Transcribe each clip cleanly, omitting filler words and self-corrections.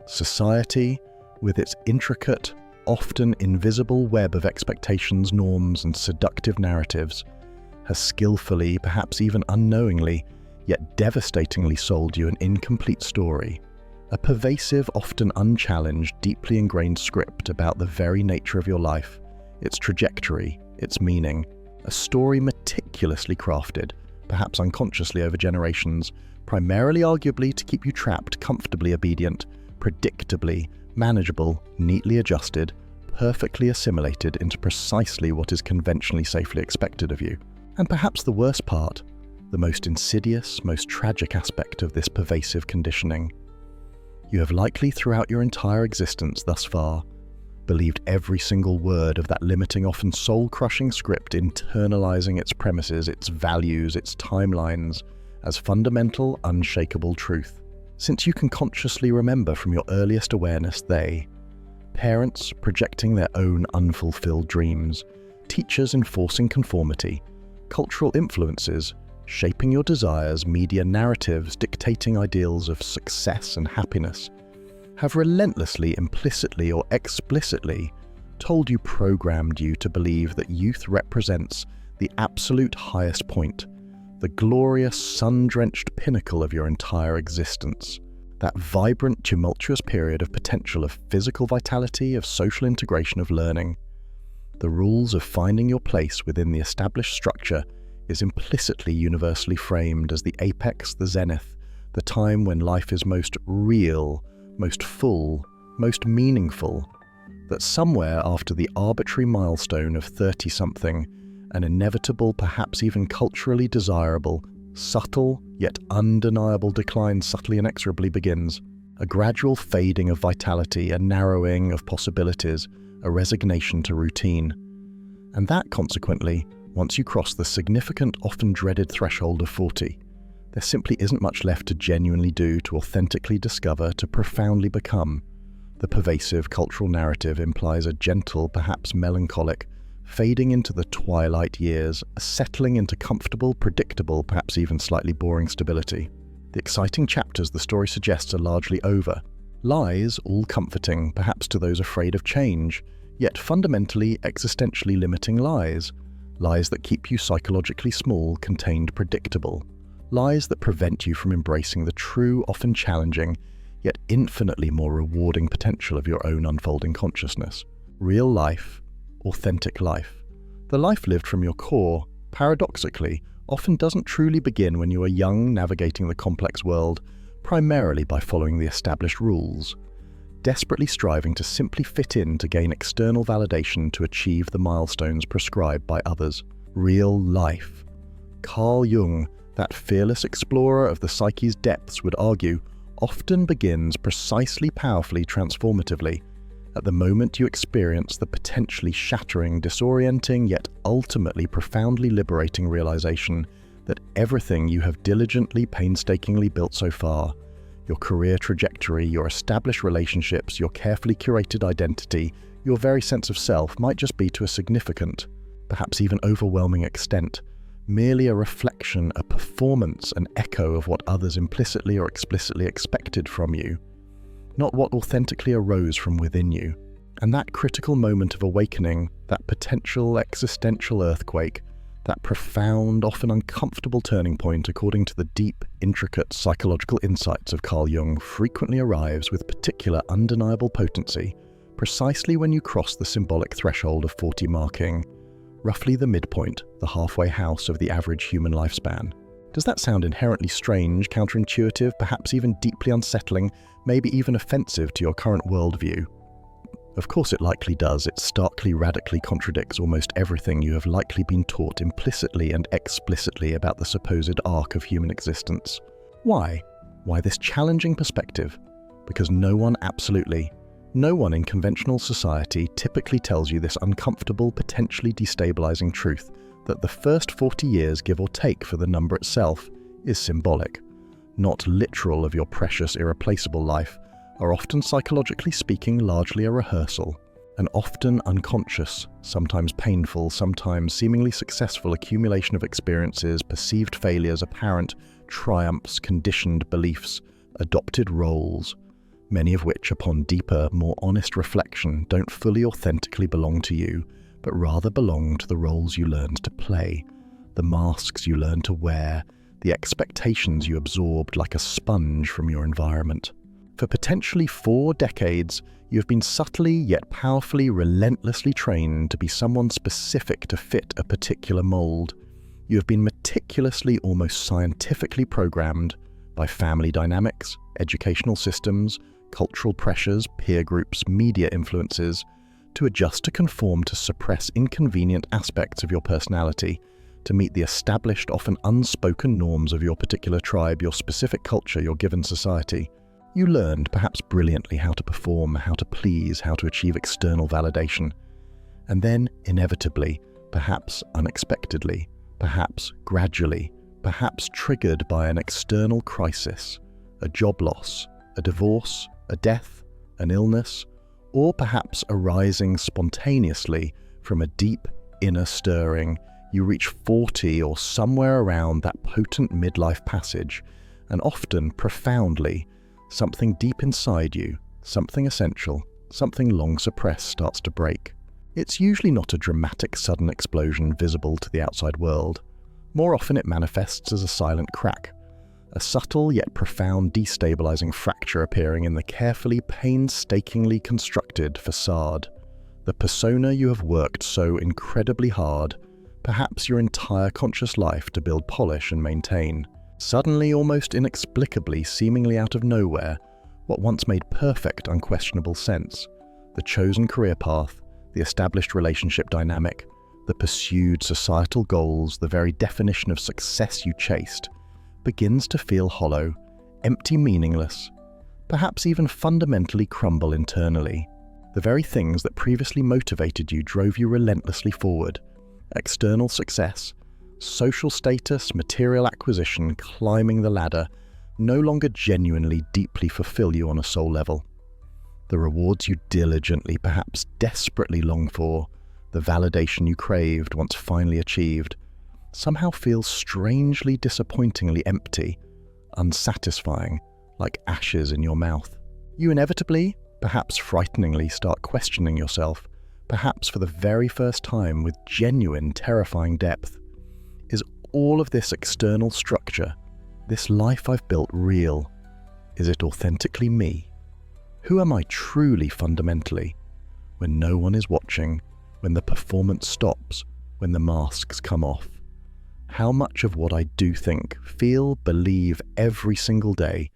Society, with its intricate, often invisible web of expectations, norms, and seductive narratives, has skillfully, perhaps even unknowingly, yet devastatingly sold you an incomplete story, a pervasive, often unchallenged, deeply ingrained script about the very nature of your life, its trajectory, its meaning, a story meticulously crafted, perhaps unconsciously over generations, primarily arguably to keep you trapped, comfortably obedient, predictably, manageable, neatly adjusted, perfectly assimilated into precisely what is conventionally safely expected of you. And perhaps the worst part, the most insidious, most tragic aspect of this pervasive conditioning. You have likely throughout your entire existence thus far believed every single word of that limiting, often soul-crushing script, internalizing its premises, its values, its timelines, as fundamental, unshakable truth. Since you can consciously remember from your earliest awareness, parents projecting their own unfulfilled dreams, teachers enforcing conformity, cultural influences shaping your desires, media narratives dictating ideals of success and happiness, have relentlessly, implicitly or explicitly programmed you to believe that youth represents the absolute highest point, the glorious, sun-drenched pinnacle of your entire existence, that vibrant, tumultuous period of potential, of physical vitality, of social integration, of learning. The rules of finding your place within the established structure is implicitly universally framed as the apex, the zenith, the time when life is most real, most full, most meaningful, that somewhere after the arbitrary milestone of 30-something, an inevitable, perhaps even culturally desirable, subtle yet undeniable decline subtly inexorably begins, a gradual fading of vitality, a narrowing of possibilities, a resignation to routine. And that, consequently, once you cross the significant, often dreaded threshold of 40, there simply isn't much left to genuinely do, to authentically discover, to profoundly become. The pervasive cultural narrative implies a gentle, perhaps melancholic, fading into the twilight years, a settling into comfortable, predictable, perhaps even slightly boring stability. The exciting chapters the story suggests are largely over. Lies, all comforting, perhaps to those afraid of change, yet fundamentally, existentially limiting lies. Lies that keep you psychologically small, contained, predictable. Lies that prevent you from embracing the true, often challenging, yet infinitely more rewarding potential of your own unfolding consciousness. Real life, authentic life. The life lived from your core, paradoxically, often doesn't truly begin when you are young, navigating the complex world, primarily by following the established rules, desperately striving to simply fit in to gain external validation to achieve the milestones prescribed by others. Real life. Carl Jung, that fearless explorer of the psyche's depths, would argue, often begins precisely, powerfully, transformatively, at the moment you experience the potentially shattering, disorienting, yet ultimately profoundly liberating realization that everything you have diligently, painstakingly built so far, your career trajectory, your established relationships, your carefully curated identity, your very sense of self, might just be to a significant, perhaps even overwhelming extent, merely a reflection, a performance, an echo of what others implicitly or explicitly expected from you, not what authentically arose from within you. And that critical moment of awakening, that potential existential earthquake, that profound, often uncomfortable turning point, according to the deep, intricate psychological insights of Carl Jung, frequently arrives with particular undeniable potency, precisely when you cross the symbolic threshold of 40, marking roughly the midpoint, the halfway house of the average human lifespan. Does that sound inherently strange, counterintuitive, perhaps even deeply unsettling, maybe even offensive to your current worldview? Of course it likely does. It starkly, radically contradicts almost everything you have likely been taught implicitly and explicitly about the supposed arc of human existence. Why? Why this challenging perspective? Because no one in conventional society typically tells you this uncomfortable, potentially destabilizing truth, that the first 40 years, give or take for the number itself, is symbolic, not literal, of your precious, irreplaceable life, are often psychologically speaking largely a rehearsal, an often unconscious, sometimes painful, sometimes seemingly successful accumulation of experiences, perceived failures, apparent triumphs, conditioned beliefs, adopted roles, many of which, upon deeper, more honest reflection, don't fully authentically belong to you, but rather belong to the roles you learned to play, the masks you learned to wear, the expectations you absorbed like a sponge from your environment. For potentially 4 decades, you have been subtly yet powerfully, relentlessly trained to be someone specific to fit a particular mold. You have been meticulously, almost scientifically programmed by family dynamics, educational systems, cultural pressures, peer groups, media influences, to adjust to conform to suppress inconvenient aspects of your personality, to meet the established, often unspoken norms of your particular tribe, your specific culture, your given society. You learned, perhaps brilliantly, how to perform, how to please, how to achieve external validation. And then, inevitably, perhaps unexpectedly, perhaps gradually, perhaps triggered by an external crisis, a job loss, a divorce, a death, an illness, or perhaps arising spontaneously from a deep inner stirring, you reach 40 or somewhere around that potent midlife passage, and often, profoundly, something deep inside you, something essential, something long suppressed starts to break. It's usually not a dramatic sudden explosion visible to the outside world. More often it manifests as a silent crack, a subtle yet profound destabilizing fracture appearing in the carefully, painstakingly constructed facade, the persona you have worked so incredibly hard, perhaps your entire conscious life, to build, polish, and maintain. Suddenly, almost inexplicably, seemingly out of nowhere, what once made perfect, unquestionable sense, the chosen career path, the established relationship dynamic, the pursued societal goals, the very definition of success you chased, begins to feel hollow, empty, meaningless, perhaps even fundamentally crumble internally. The very things that previously motivated you, drove you relentlessly forward, external success, social status, material acquisition, climbing the ladder, no longer genuinely, deeply fulfill you on a soul level. The rewards you diligently, perhaps desperately longed for, the validation you craved once finally achieved, somehow feel strangely, disappointingly empty, unsatisfying, like ashes in your mouth. You inevitably, perhaps frighteningly, start questioning yourself, perhaps for the very first time with genuine, terrifying depth. Is all of this external structure, this life I've built, real? Is it authentically me? Who am I truly, fundamentally? When no one is watching, when the performance stops, when the masks come off. How much of what I do think, feel, believe every single day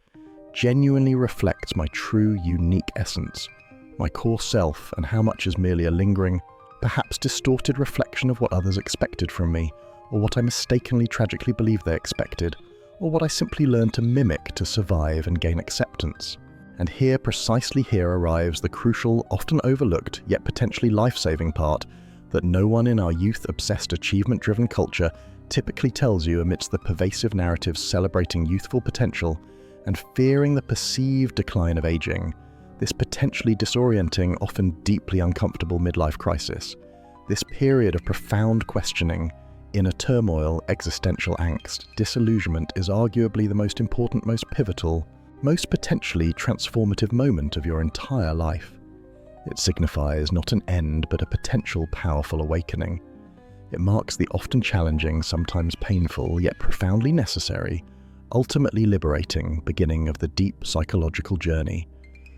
genuinely reflects my true, unique essence, my core self, and how much is merely a lingering, perhaps distorted reflection of what others expected from me, or what I mistakenly, tragically believed they expected, or what I simply learned to mimic to survive and gain acceptance. And here, precisely here, arrives the crucial, often overlooked, yet potentially life-saving part that no one in our youth-obsessed, achievement-driven culture typically tells you amidst the pervasive narratives celebrating youthful potential and fearing the perceived decline of aging, this potentially disorienting, often deeply uncomfortable midlife crisis, this period of profound questioning, inner turmoil, existential angst, disillusionment is arguably the most important, most pivotal, most potentially transformative moment of your entire life. It signifies not an end, but a potential powerful awakening. It marks the often challenging, sometimes painful, yet profoundly necessary, ultimately liberating beginning of the deep psychological journey,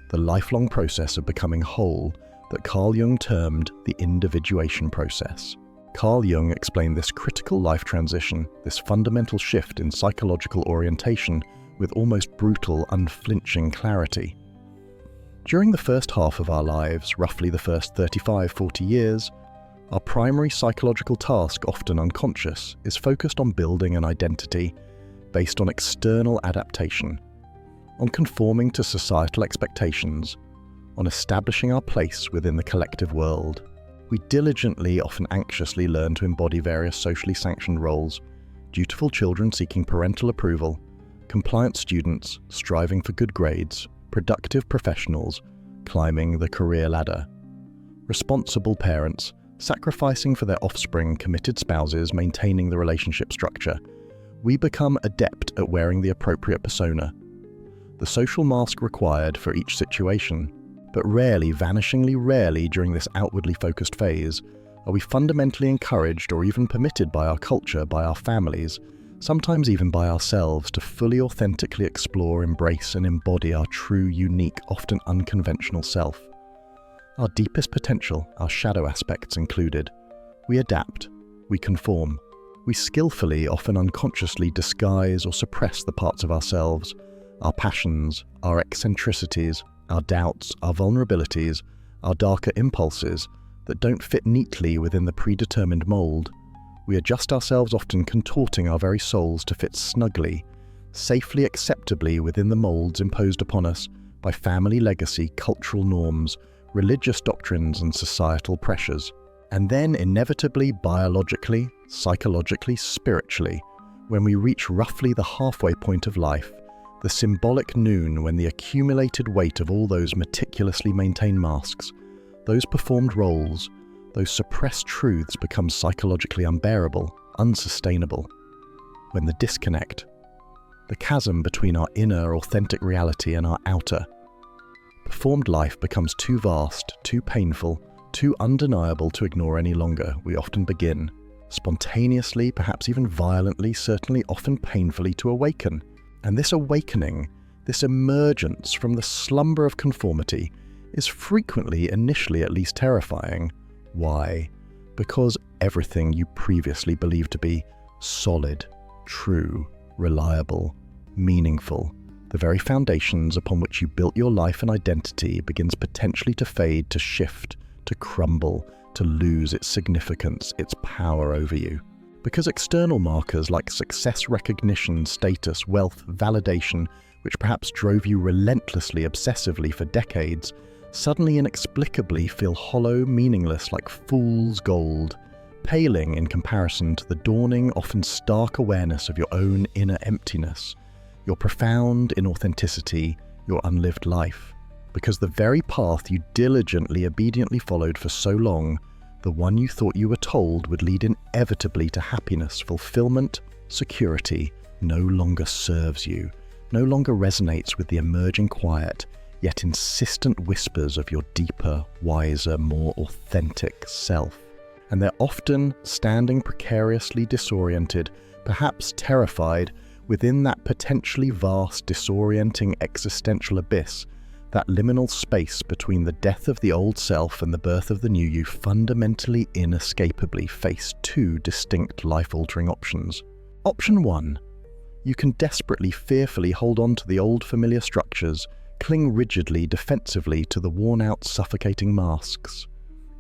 the lifelong process of becoming whole that Carl Jung termed the individuation process. Carl Jung explained this critical life transition, this fundamental shift in psychological orientation, with almost brutal, unflinching clarity. During the first half of our lives, roughly the first 35-40 years, our primary psychological task, often unconscious, is focused on building an identity based on external adaptation, on conforming to societal expectations, on establishing our place within the collective world. We diligently, often anxiously, learn to embody various socially sanctioned roles, dutiful children seeking parental approval, compliant students striving for good grades, productive professionals climbing the career ladder, responsible parents sacrificing for their offspring, committed spouses maintaining the relationship structure. We become adept at wearing the appropriate persona. the social mask required for each situation. But rarely, vanishingly rarely during this outwardly focused phase, are we fundamentally encouraged or even permitted by our culture, by our families, sometimes even by ourselves, to fully authentically explore, embrace and embody our true, unique, often unconventional self. Our deepest potential, our shadow aspects included. We adapt, we conform, we skillfully, often unconsciously, disguise or suppress the parts of ourselves, our passions, our eccentricities, our doubts, our vulnerabilities, our darker impulses that don't fit neatly within the predetermined mold. We adjust ourselves, often contorting our very souls to fit snugly, safely, acceptably within the molds imposed upon us by family legacy, cultural norms, religious doctrines and societal pressures. And then inevitably, biologically, psychologically, spiritually, when we reach roughly the halfway point of life, the symbolic noon when the accumulated weight of all those meticulously maintained masks, those performed roles, those suppressed truths become psychologically unbearable, unsustainable. When the disconnect, the chasm between our inner, authentic reality and our outer, performed life becomes too vast, too painful, too undeniable to ignore any longer, we often begin, spontaneously, perhaps even violently, certainly often painfully, to awaken. And this awakening, this emergence from the slumber of conformity, is frequently, initially at least, terrifying. Why? Because everything you previously believed to be solid, true, reliable, meaningful, the very foundations upon which you built your life and identity, begins potentially to fade, to shift, to crumble, to lose its significance, its power over you. Because external markers like success recognition, status, wealth, validation, which perhaps drove you relentlessly, obsessively for decades, suddenly inexplicably feel hollow, meaningless, like fool's gold, paling in comparison to the dawning, often stark awareness of your own inner emptiness, your profound inauthenticity, your unlived life. Because the very path you diligently, obediently followed for so long, the one you thought you were told would lead inevitably to happiness, fulfillment, security, no longer serves you, no longer resonates with the emerging quiet, yet insistent whispers of your deeper, wiser, more authentic self. And they're often standing precariously disoriented, perhaps terrified, within that potentially vast, disorienting existential abyss, that liminal space between the death of the old self and the birth of the new you. Fundamentally, inescapably face two distinct life-altering options. Option 1. You can desperately, fearfully hold on to the old familiar structures, cling rigidly, defensively to the worn-out, suffocating masks.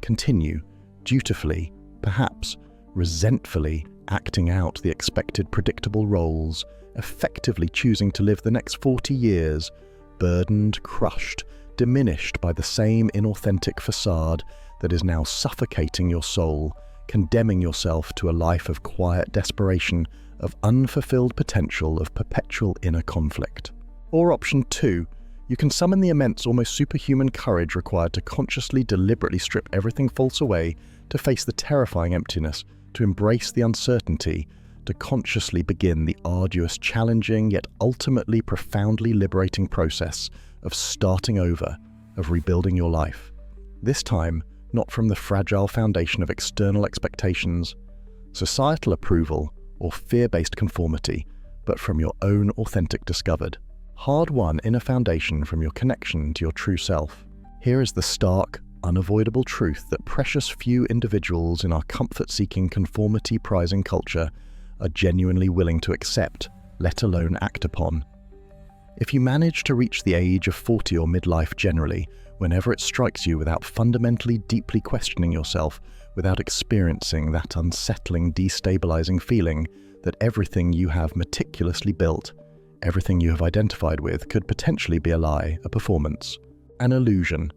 Continue, dutifully, perhaps resentfully, acting out the expected predictable roles, effectively choosing to live the next 40 years, burdened, crushed, diminished by the same inauthentic facade that is now suffocating your soul, condemning yourself to a life of quiet desperation, of unfulfilled potential, of perpetual inner conflict. Or option 2, you can summon the immense, almost superhuman courage required to consciously, deliberately strip everything false away, to face the terrifying emptiness, to embrace the uncertainty, to consciously begin the arduous, challenging, yet ultimately profoundly liberating process of starting over, of rebuilding your life. This time, not from the fragile foundation of external expectations, societal approval, or fear-based conformity, but from your own authentic discovered, hard-won inner foundation from your connection to your true self. Here is the stark, unavoidable truth that precious few individuals in our comfort-seeking, conformity-prizing culture are genuinely willing to accept, let alone act upon. If you manage to reach the age of 40 or midlife generally, whenever it strikes you without fundamentally deeply questioning yourself, without experiencing that unsettling, destabilizing feeling that everything you have meticulously built, everything you have identified with, could potentially be a lie, a performance, an illusion,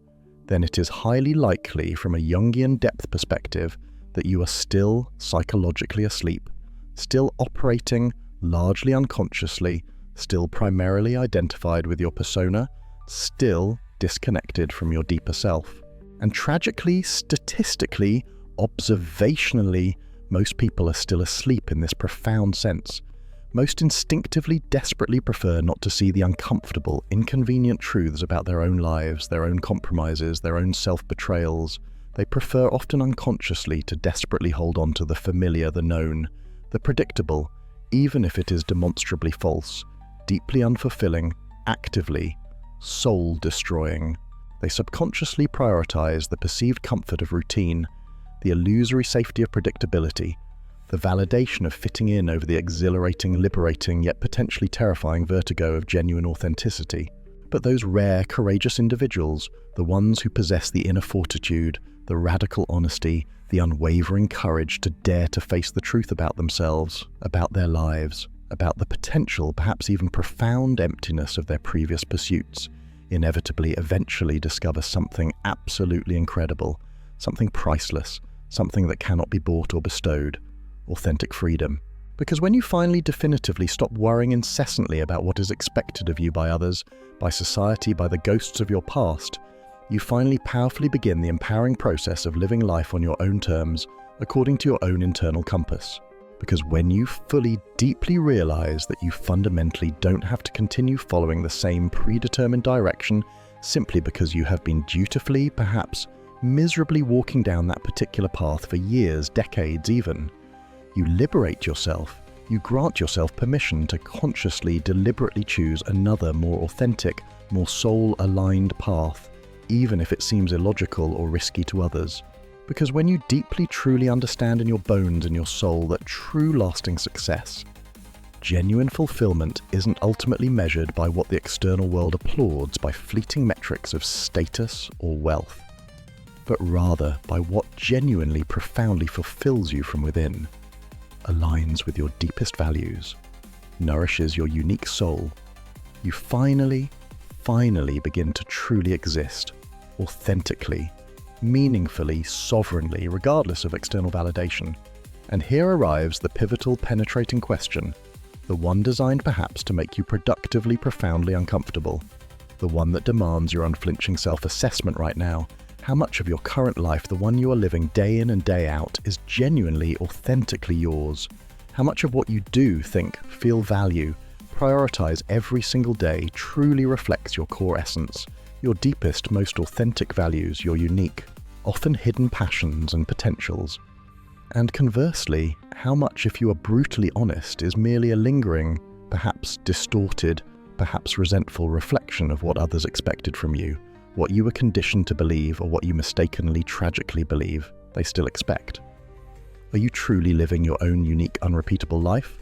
then it is highly likely from a Jungian depth perspective that you are still psychologically asleep, still operating largely unconsciously, still primarily identified with your persona, still disconnected from your deeper self. And tragically, statistically, observationally, most people are still asleep in this profound sense, Most instinctively desperately prefer not to see the uncomfortable, inconvenient truths about their own lives, their own compromises, their own self-betrayals. They prefer often unconsciously to desperately hold on to the familiar, the known, the predictable, even if it is demonstrably false, deeply unfulfilling, actively, soul-destroying. They subconsciously prioritize the perceived comfort of routine, the illusory safety of predictability, the validation of fitting in over the exhilarating, liberating, yet potentially terrifying vertigo of genuine authenticity. But those rare, courageous individuals, the ones who possess the inner fortitude, the radical honesty, the unwavering courage to dare to face the truth about themselves, about their lives, about the potential, perhaps even profound emptiness of their previous pursuits, inevitably eventually discover something absolutely incredible, something priceless, something that cannot be bought or bestowed. Authentic freedom. Because when you finally definitively stop worrying incessantly about what is expected of you by others, by society, by the ghosts of your past, you finally powerfully begin the empowering process of living life on your own terms, according to your own internal compass. Because when you fully, deeply realize that you fundamentally don't have to continue following the same predetermined direction simply because you have been dutifully, perhaps miserably walking down that particular path for years, decades even, you liberate yourself. You grant yourself permission to consciously, deliberately choose another, more authentic, more soul-aligned path, even if it seems illogical or risky to others. Because when you deeply, truly understand in your bones and your soul that true lasting success, genuine fulfillment isn't ultimately measured by what the external world applauds by fleeting metrics of status or wealth, but rather by what genuinely, profoundly fulfills you from within, aligns with your deepest values, nourishes your unique soul, you finally begin to truly exist, authentically, meaningfully, sovereignly, regardless of external validation. And here arrives the pivotal, penetrating question, the one designed perhaps to make you productively, profoundly uncomfortable, the one that demands your unflinching self-assessment right now. How much of your current life, the one you are living day in and day out, is genuinely, authentically yours? How much of what you do, think, feel, value, prioritize every single day truly reflects your core essence, your deepest, most authentic values, your unique, often hidden passions and potentials? And conversely, how much, if you are brutally honest, is merely a lingering, perhaps distorted, perhaps resentful reflection of what others expected from you, what you were conditioned to believe, or what you mistakenly, tragically believe they still expect? Are you truly living your own unique, unrepeatable life?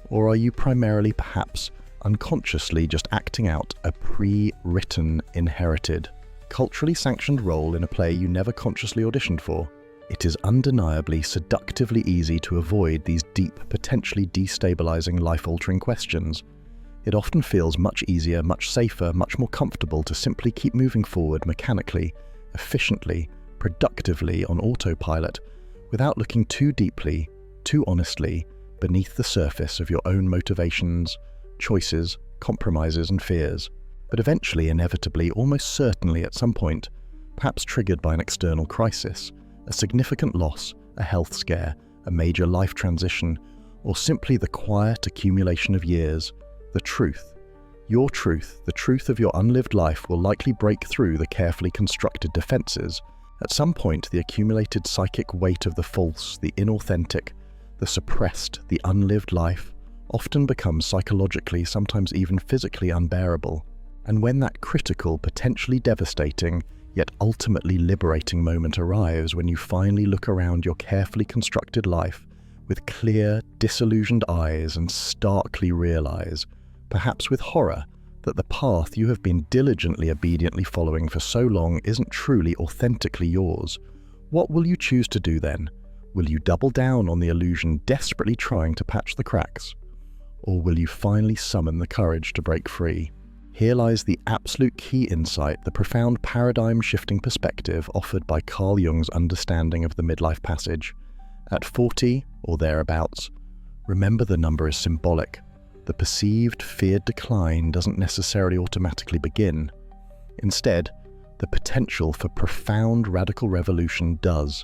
Or are you primarily, perhaps unconsciously, just acting out a pre-written, inherited, culturally sanctioned role in a play you never consciously auditioned for? It is undeniably, seductively easy to avoid these deep, potentially destabilizing, life-altering questions. It often feels much easier, much safer, much more comfortable to simply keep moving forward mechanically, efficiently, productively on autopilot, without looking too deeply, too honestly, beneath the surface of your own motivations, choices, compromises and fears. But eventually, inevitably, almost certainly at some point, perhaps triggered by an external crisis, a significant loss, a health scare, a major life transition, or simply the quiet accumulation of years, the truth, your truth, the truth of your unlived life will likely break through the carefully constructed defenses. At some point, the accumulated psychic weight of the false, the inauthentic, the suppressed, the unlived life often becomes psychologically, sometimes even physically unbearable. And when that critical, potentially devastating, yet ultimately liberating moment arrives, when you finally look around your carefully constructed life with clear, disillusioned eyes and starkly realize, perhaps with horror, that the path you have been diligently, obediently following for so long isn't truly, authentically yours, what will you choose to do then? Will you double down on the illusion, desperately trying to patch the cracks? Or will you finally summon the courage to break free? Here lies the absolute key insight, the profound paradigm-shifting perspective offered by Carl Jung's understanding of the midlife passage. At 40, or thereabouts, remember the number is symbolic. The perceived, feared decline doesn't necessarily automatically begin. Instead, the potential for profound radical revolution does.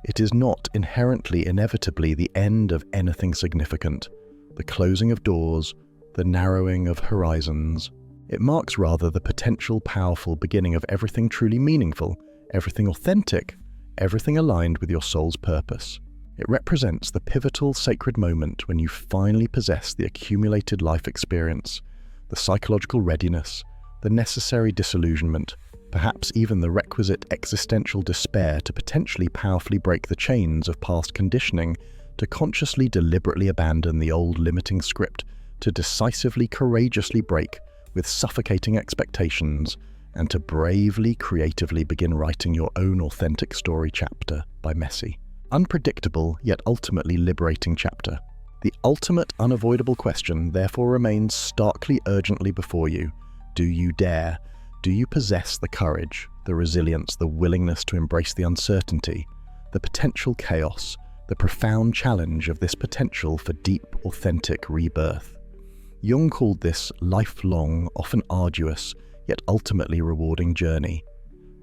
It is not inherently, inevitably the end of anything significant. the closing of doors, the narrowing of horizons. It marks rather the potential powerful beginning of everything truly meaningful, everything authentic, everything aligned with your soul's purpose. It represents the pivotal sacred moment when you finally possess the accumulated life experience, the psychological readiness, the necessary disillusionment, perhaps even the requisite existential despair to potentially powerfully break the chains of past conditioning, to consciously deliberately abandon the old limiting script, to decisively, courageously break with suffocating expectations, and to bravely, creatively begin writing your own authentic story chapter by messy, unpredictable, yet ultimately liberating chapter. The ultimate unavoidable question therefore remains starkly urgently before you. Do you dare? Do you possess the courage, the resilience, the willingness to embrace the uncertainty, the potential chaos, the profound challenge of this potential for deep, authentic rebirth? Jung called this lifelong, often arduous, yet ultimately rewarding journey.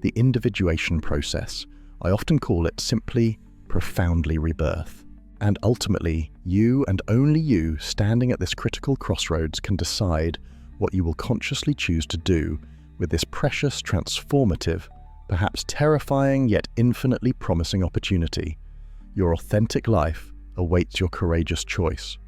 The individuation process. I often call it simply profoundly rebirth. And ultimately, you and only you standing at this critical crossroads can decide what you will consciously choose to do with this precious, transformative, perhaps terrifying yet infinitely promising opportunity. Your authentic life awaits your courageous choice.